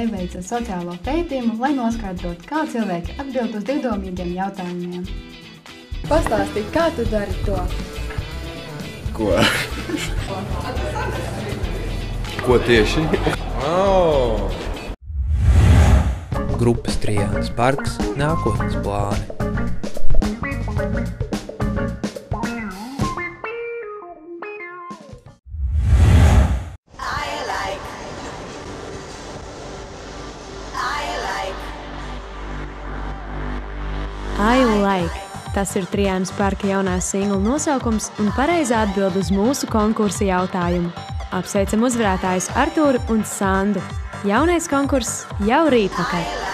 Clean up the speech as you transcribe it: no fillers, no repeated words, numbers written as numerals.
veica sociālo pētījumu, lai noskaidrotu, kā cilvēki atbild uz divdomīgiem jautājumiem. Pastāstīj, kā tu dari to? Ko? Ko tieši? Grupas Trijānas parks nākotnes plāni. I like. Tas ir Trijānas parka jaunās singla nosaukums un pareizā atbild uz mūsu konkursa jautājumu. Apsveicam uzvarētājus Artūru un Sandu. Jaunais konkurss jau rītvakar.